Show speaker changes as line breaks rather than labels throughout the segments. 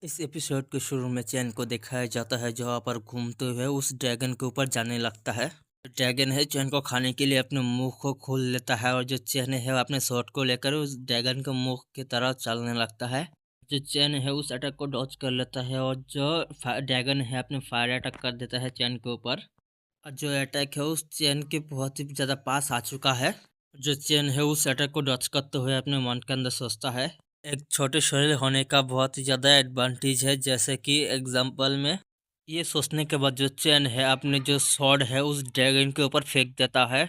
इस एपिसोड के शुरू में चैन को दिखाया जाता है जहाँ पर घूमते हुए उस ड्रैगन के ऊपर जाने लगता है। ड्रैगन है चैन को खाने के लिए अपने मुंह को खोल लेता है और जो चैन है वो अपने शॉट को लेकर उस ड्रैगन के मुंह की तरह चलने लगता है। जो चैन है उस अटैक को डॉज कर लेता है और जो ड्रैगन है अपने फायर अटैक कर देता है चैन के ऊपर। और जो अटैक है उस चैन के बहुत ही ज़्यादा पास आ चुका है। जो चैन है उस अटैक को डॉज करते हुए अपने मन के अंदर सोचता है एक छोटे शरीर होने का बहुत ही ज़्यादा एडवांटेज है, जैसे कि एग्जांपल में ये सोचने के बाद जो चैन है अपने जो स्वॉर्ड है उस ड्रैगन के ऊपर फेंक देता है।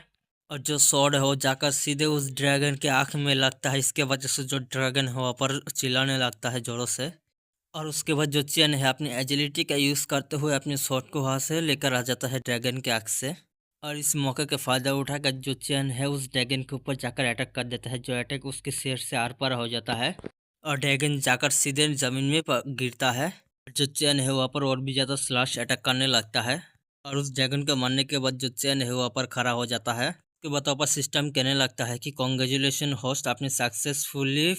और जो स्वॉर्ड है वो जाकर सीधे उस ड्रैगन के आँख में लगता है। इसके वजह से जो ड्रैगन है वहाँ पर चिल्लाने लगता है ज़ोरों से। और उसके बाद जो चैन है अपनी एजिलिटी का यूज़ करते हुए अपने शॉट को वहाँ से लेकर आ जाता है ड्रैगन के आँख से। और इस मौके का फ़ायदा उठाकर जो चैन है उस ड्रैगन के ऊपर जाकर अटैक कर देता है। जो अटैक उसके सिर से आर पार हो जाता है और ड्रैगन जाकर सीधे ज़मीन में गिरता है। जो चैन है वहाँ पर और भी ज़्यादा स्लैश अटैक करने लगता है। और उस ड्रैगन के मरने के बाद जो चैन है वहाँ पर खड़ा हो जाता है। उसके बाद वहाँ पर सिस्टम कहने लगता है कि कॉन्ग्रेचुलेशन होस्ट, आपने सक्सेसफुली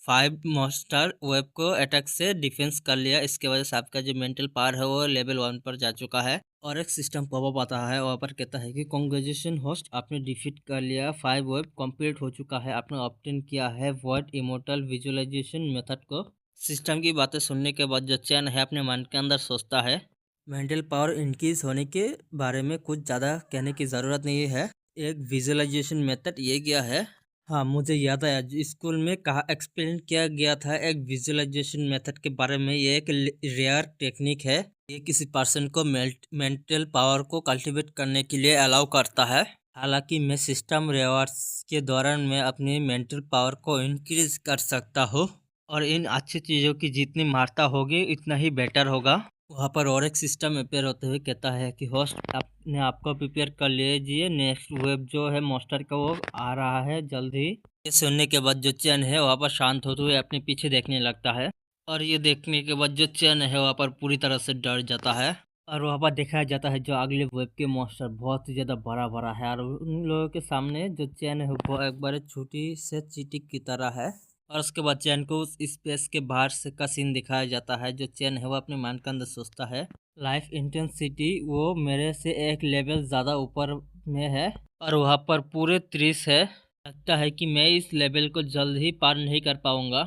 5 मॉन्स्टर वेब को अटैक से डिफेंस कर लिया। इसके वजह से आपका जो मेंटल पावर है वो लेवल 1 पर जा चुका है। और एक सिस्टम पॉपअप आता है, वहाँ पर कहता है कि कॉन्ग्रेचुलेशन होस्ट, आपने डिफीट कर लिया, 5 वेब कंप्लीट हो चुका है, आपने ऑब्टेन किया है वर्ड इमोर्टल विजुअलाइजेशन मेथड को। सिस्टम की बातें सुनने के बाद जो चैन है अपने मन के अंदर सोचता है मेंटल पावर इंक्रीज होने के बारे में कुछ ज़्यादा कहने की ज़रूरत नहीं है, एक विजुअलाइजेशन मेथड ये क्या है। हाँ, मुझे याद आया, स्कूल में कहा एक्सप्लेन किया गया था एक विजुअलाइजेशन मेथड के बारे में। ये एक रेयर टेक्निक है। ये किसी पर्सन को मेंटल पावर को कल्टीवेट करने के लिए अलाउ करता है। हालांकि मैं सिस्टम रिवार्ड्स के दौरान मैं अपनी मेंटल पावर को इंक्रीज कर सकता हूँ और इन अच्छी चीज़ों की जितनी मात्रा होगी इतना ही बेटर होगा। वहाँ पर और एक सिस्टम अपेयर होते हुए कहता है कि होस्ट, आपने आपको प्रिपेयर कर लीजिए, नेक्स्ट वेब जो है मॉन्स्टर का वो आ रहा है जल्द ही। ये सुनने के बाद जो चैन है वहाँ पर शांत होते हुए अपने पीछे देखने लगता है। और ये देखने के बाद जो चैन है वहाँ पर पूरी तरह से डर जाता है। और वहाँ पर दिखाया जाता है जो अगले वेब के मॉन्स्टर बहुत ही ज़्यादा बड़ा बड़ा है और उन लोगों के सामने जो चैन है वो एक बार छोटी से चींटी की तरह है। और उसके बाद चैन को उस स्पेस के बाहर से का सीन दिखाया जाता है। जो चैन है वो अपने मन के अंदर सोचता है लाइफ इंटेंसिटी वो मेरे से एक लेवल ज़्यादा ऊपर में है और वहाँ पर पूरे 30 है। लगता है कि मैं इस लेवल को जल्द ही पार नहीं कर पाऊँगा।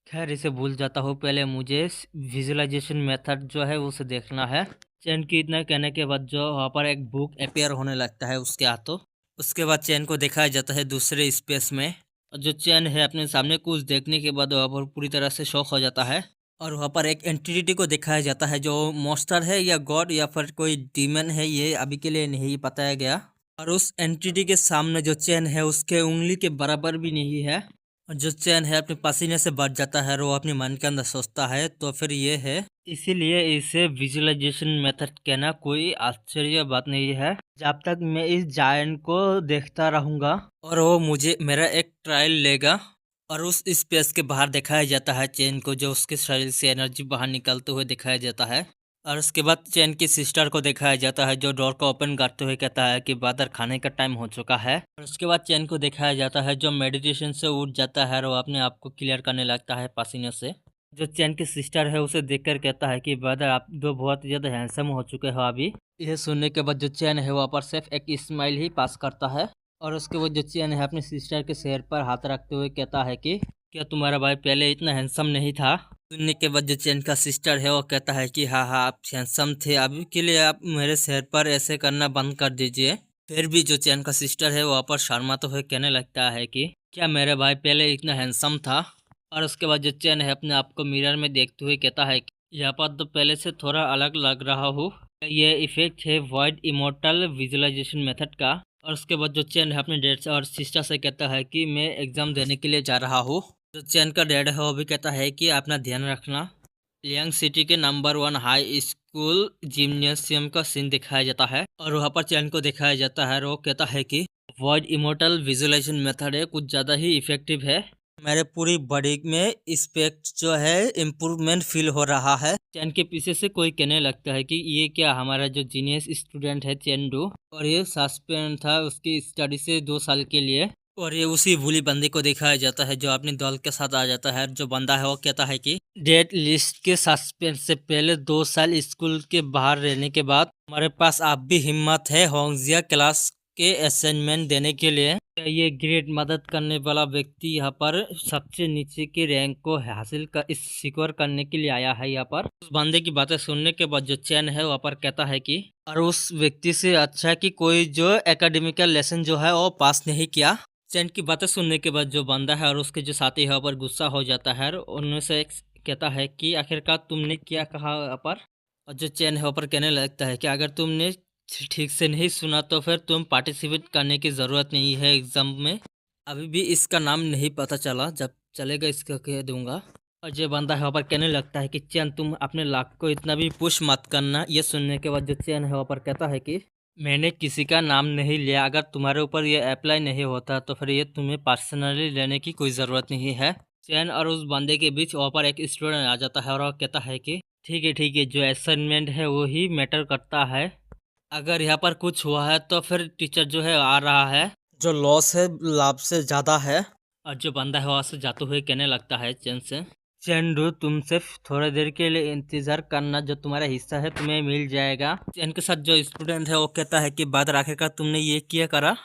खैर, इसे भूल जाता हूँ, पहले मुझे विजुअलाइजेशन मेथड जो है उसे देखना है। चैन की इतना कहने के बाद जो वहाँ पर एक बुक अपेयर होने लगता है उसके हाथों। उसके बाद चैन को दिखाया जाता है दूसरे स्पेस में। और जो चैन है अपने सामने कुछ देखने के बाद वहाँ पर पूरी तरह से शॉक हो जाता है। और वहाँ पर एक एंटिटी को दिखाया जाता है जो मॉन्स्टर है या गॉड या फिर कोई डीमन है, ये अभी के लिए नहीं बताया गया। और उस एंटिटी के सामने जो चैन है उसके उंगली के बराबर भी नहीं है। और जो चैन है अपने पसीने से बच जाता है और वो अपने मन के अंदर सोचता है तो फिर ये है। इसीलिए इसे विजुअलाइजेशन मेथड कहना कोई आश्चर्य बात नहीं है। जब तक मैं इस जायंट को देखता रहूंगा और वो मुझे मेरा एक ट्रायल लेगा। और उस स्पेस के बाहर दिखाया जाता है चैन को, जो उसके शरीर से एनर्जी बाहर निकलते हुए दिखाया जाता है। और उसके बाद चैन की सिस्टर को दिखाया जाता है जो डोर को ओपन करते हुए कहता है कि बादर खाने का टाइम हो चुका है। और उसके बाद चैन को दिखाया जाता है जो मेडिटेशन से उठ जाता है और वो अपने आप को क्लियर करने लगता है पसीने से। जो चैन की सिस्टर है उसे देखकर कहता है कि ब्रदर, आप दो बहुत ज़्यादा हैंडसम हो चुके हो अभी। यह सुनने के बाद जो चैन है वहाँ पर सिर्फ एक स्माइल ही पास करता है। और उसके बाद जो चैन है अपनी सिस्टर के सिर पर हाथ रखते हुए कहता है कि क्या तुम्हारा भाई पहले इतना हैंडसम नहीं था। सुनने के बाद जो चैन का सिस्टर है वो कहता है कि हाँ हाँ, आप हैंडसम थे, अभी के लिए आप मेरे सिर पर ऐसे करना बंद कर दीजिए। फिर भी जो चैन का सिस्टर है वहाँ पर शर्माते हुए कहने लगता है कि क्या मेरा भाई पहले इतना हैंडसम था। और उसके बाद जो चैन है अपने आप को मिरर में देखते हुए कहता है कि यहाँ पर तो पहले से थोड़ा अलग लग रहा हूँ। ये इफेक्ट है वॉइड इमोर्टल विजुअलाइजेशन मेथड का। और उसके बाद जो चैन है अपने डैड और सिस्टर से कहता है कि मैं एग्ज़ाम देने के लिए जा रहा हूँ। जो चैन का डैड है वो भी कहता है कि अपना ध्यान रखना। लियांग सिटी के नंबर 1 हाई स्कूल जिम्नेशियम का सीन दिखाया जाता है और वहाँ पर चैन को दिखाया जाता है और वो कहता है कि वॉइड इमोर्टल विजुअलाइजेशन मेथड है कुछ ज़्यादा ही इफेक्टिव है। मेरे पूरी बॉडी में इस्पेक्ट जो है इम्प्रूवमेंट फील हो रहा है। चैन के पीछे से कोई कहने लगता है कि ये क्या हमारा जो जीनियस स्टूडेंट है चेंडू, और ये सस्पेंड था उसकी स्टडी से 2 साल के लिए। और ये उसी भूली बंदे को दिखाया जाता है जो अपने दल के साथ आ जाता है। जो बंदा है वो कहता है कि डेट लिस्ट के सस्पेंस से पहले 2 साल स्कूल के बाहर रहने के बाद हमारे पास अब भी हिम्मत है होंगजिया क्लास के असाइनमेंट देने के लिए। ये ग्रेट मदद करने वाला व्यक्ति यहाँ पर सबसे नीचे के रैंक को हासिल कर इस सिक्योर करने के लिए आया है। यहाँ पर उस बंदे की बातें सुनने के बाद जो चैन है वहाँ पर कहता है कि और उस व्यक्ति से अच्छा है कि कोई जो एकेडमिकल लेसन जो है वो पास नहीं किया। चैन की बातें सुनने के बाद जो बंदा है और उसके जो साथी है वहाँ पर गुस्सा हो जाता है। उनमें से एक कहता है कि आखिरकार तुमने क्या कहा यहाँ पर। और जो चैन है वहाँ पर कहने लगता है कि अगर तुमने ठीक से नहीं सुना तो फिर तुम पार्टिसिपेट करने की ज़रूरत नहीं है एग्ज़ाम में। अभी भी इसका नाम नहीं पता चला, जब चलेगा इसका कह दूंगा। और जो बंदा है वहाँ पर कहने लगता है कि चैन तुम अपने लाख को इतना भी पुश मत करना। ये सुनने के बाद जो चैन है वहाँ पर कहता है कि मैंने किसी का नाम नहीं लिया, अगर तुम्हारे ऊपर ये अप्लाई नहीं होता तो फिर ये तुम्हें पर्सनली लेने की कोई ज़रूरत नहीं है। चैन और उस बंदे के बीच वहाँ पर एक स्टूडेंट आ जाता है और वो कहता है कि ठीक है, जो असाइनमेंट है वही मैटर करता है। अगर यहाँ पर कुछ हुआ है तो फिर टीचर जो है आ रहा है, जो लॉस है लाभ से ज़्यादा है। और जो बंदा है वहाँ से जाते हुए कहने लगता है चैन से, चैन डू तुम सिर्फ थोड़ी देर के लिए इंतज़ार करना, जो तुम्हारा हिस्सा है तुम्हें मिल जाएगा। चैन के साथ जो स्टूडेंट है वो कहता है कि बाद आखिरकार तुमने ये किया करा।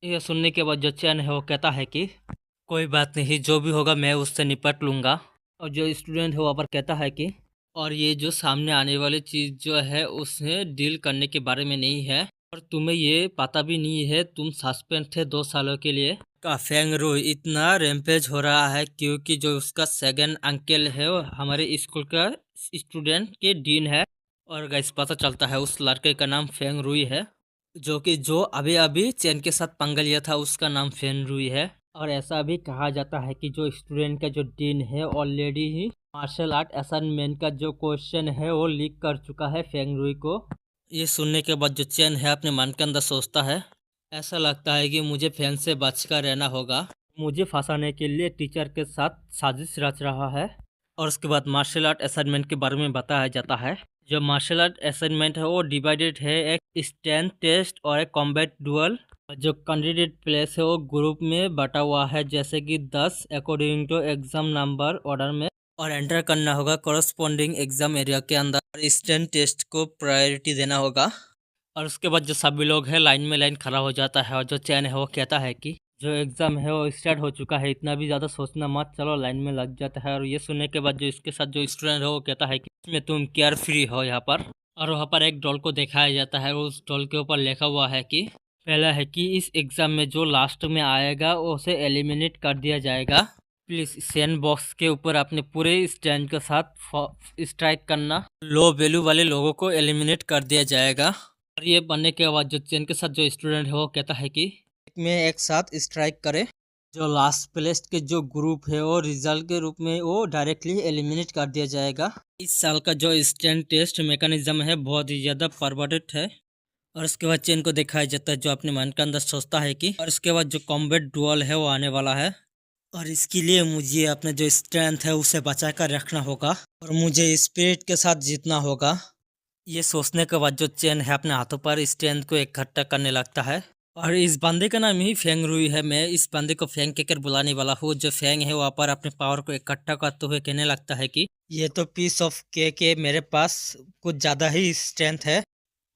ये सुनने के बाद जो चैन है वो कहता है कि कोई बात नहीं, जो भी होगा मैं उससे निपट लूँगा। और जो स्टूडेंट है वहाँ पर कहता है कि और ये जो सामने आने वाली चीज़ जो है उससे डील करने के बारे में नहीं है, और तुम्हें ये पता भी नहीं है तुम सस्पेंड थे 2 सालों के लिए। का फेंग रू इतना रैम्पेज हो रहा है क्योंकि जो उसका सेकंड अंकल है वो हमारे स्कूल का स्टूडेंट के डीन है। और गाइस पता चलता है उस लड़के का नाम फेंग रुई है, जो अभी अभी चैन के साथ पंगा लिया था, उसका नाम फेंग रुई है। और ऐसा भी कहा जाता है कि जो स्टूडेंट का जो डीन है ऑलरेडी ही मार्शल आर्ट असाइनमेंट का जो क्वेश्चन है वो लीक कर चुका है फेंग रुई को। ये सुनने के बाद जो चैन है अपने मन के अंदर सोचता है, ऐसा लगता है कि मुझे फेंग से बचकर रहना होगा, मुझे फंसाने के लिए टीचर के साथ साजिश रच रहा है। और उसके बाद मार्शल आर्ट असाइनमेंट के बारे में बताया जाता है। जो मार्शल आर्ट असाइनमेंट है वो डिवाइडेड है एक स्ट्रेंथ टेस्ट और एक कॉम्बैट डुअल। जो कैंडिडेट प्लेस है वो ग्रुप में बटा हुआ है, जैसे कि 10 according to exam number order में, और एंटर करना होगा कॉरस्पॉन्डिंग एग्जाम एरिया के अंदर, और स्ट्रेंथ टेस्ट को प्रायोरिटी देना होगा। और उसके बाद जो सभी लोग हैं लाइन खड़ा हो जाता है। और जो चैन है वो कहता है कि जो एग्ज़ाम है वो स्टार्ट हो चुका है, इतना भी ज़्यादा सोचना मत, चलो लाइन में लग जाता है। और ये सुनने के बाद जो इसके साथ जो स्टूडेंट है वो कहता है कि इसमें तुम केयर फ्री हो यहाँ पर। और वहाँ पर एक डॉल को दिखाया जाता है, उस डॉल के ऊपर लिखा हुआ है कि पहला है कि इस एग्ज़ाम में जो लास्ट में आएगा उसे एलिमिनेट कर दिया जाएगा। प्लीज़ सैंड बॉक्स के ऊपर अपने पूरे स्टैंड के साथ स्ट्राइक करना, लो वैल्यू वाले लोगों को एलिमिनेट कर दिया जाएगा। और ये बनने के बाद जो चैन के साथ जो स्टूडेंट है वो कहता है कि में एक साथ स्ट्राइक करे, जो लास्ट प्लेस के जो ग्रुप है वो रिजल्ट के रूप में वो डायरेक्टली एलिमिनेट कर दिया जाएगा। इस साल का जो स्टैंड टेस्ट मैकेनिज्म है बहुत ही ज़्यादा परवर्टेड है। और उसके बाद चैन को दिखाया जाता है जो अपने मन के अंदर सोचता है कि और उसके बाद जो कॉम्बैट डुअल है वो आने वाला है, और इसके लिए मुझे अपना जो स्ट्रेंथ है उसे बचा कर रखना होगा और मुझे स्पिरिट के साथ जीतना होगा। ये सोचने के बाद जो चैन है अपने हाथों पर स्ट्रेंथ को इकट्ठा करने लगता है। और इस बंदे का नाम ही फेंग रुई है। मैं इस बंदे को फेंग कहकर बुलाने वाला हूँ। जो फेंग है वहाँ पर अपने पावर को इकट्ठा करते हुए कहने लगता है कि ये तो पीस ऑफ के मेरे पास कुछ ज़्यादा ही स्ट्रेंथ है।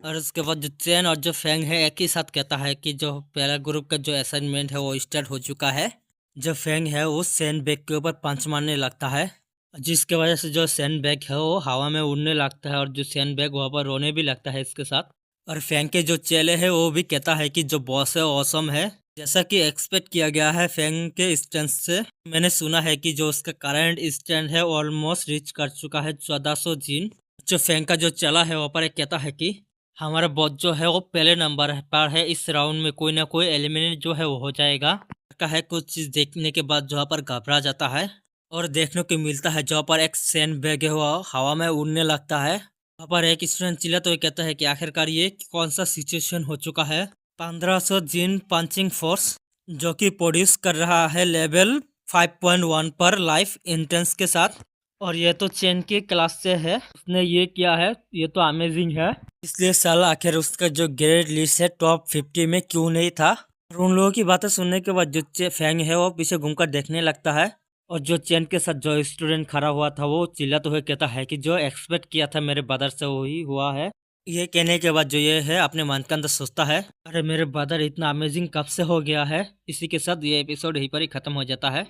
और उसके बाद जो चैन और जो फेंग है एक ही साथ कहता है कि जो पहला ग्रुप का जो असाइनमेंट है वो स्टार्ट हो चुका है। जो फेंग है वो सैंड बैग के ऊपर पंच मारने लगता है, जिसके वजह से जो सैंड बैग है वो हवा में उड़ने लगता है, और जो सैंड बैग वहाँ पर रोने भी लगता है इसके साथ। और फेंग के जो चेले है वो भी कहता है कि जो बॉस है ऑसम है, जैसा कि एक्सपेक्ट किया गया है फेंग के स्ट्रेंथ से। मैंने सुना है कि जो उसका करंट स्ट्रेंथ है ऑलमोस्ट रीच कर चुका है 1400 जीन। जो फेंग का जो चला है वहाँ पर एक कहता है कि हमारा बॉस जो है वो पहले नंबर पर है, इस राउंड में कोई ना कोई एलिमिनेट जो है वो हो जाएगा। का है कुछ चीज़ देखने के बाद जो पर घबरा जाता है, और देखने को मिलता है जहाँ पर एक सैंड बैग है वो हवा में उड़ने लगता है। वहाँ पर एक स्टूडेंट चिल्ला तो कहता है कि आखिरकार ये कौन सा सिचुएशन हो चुका है। 1500 जीन पंचिंग फोर्स जो कि प्रोड्यूस कर रहा है लेवल 5.1 पर लाइफ इंटेंस के साथ, और ये तो चैन के क्लास से है, उसने ये किया है, ये तो अमेजिंग है। इसलिए साल आखिर उसका जो ग्रेड लिस्ट है टॉप 50 में क्यों नहीं था। और उन लोगों की बातें सुनने के बाद जो फैंग है वो पीछे घूमकर देखने लगता है। और जो चैन के साथ जो स्टूडेंट खड़ा हुआ था वो चिल्लाते हुए कहता है कि जो एक्सपेक्ट किया था मेरे ब्रदर से वही हुआ है। ये कहने के बाद जो ये है अपने मन के अंदर सोचता है, अरे मेरे ब्रदर इतना अमेजिंग कब से हो गया है। इसी के साथ ये एपिसोड यहीं पर ही खत्म हो जाता है।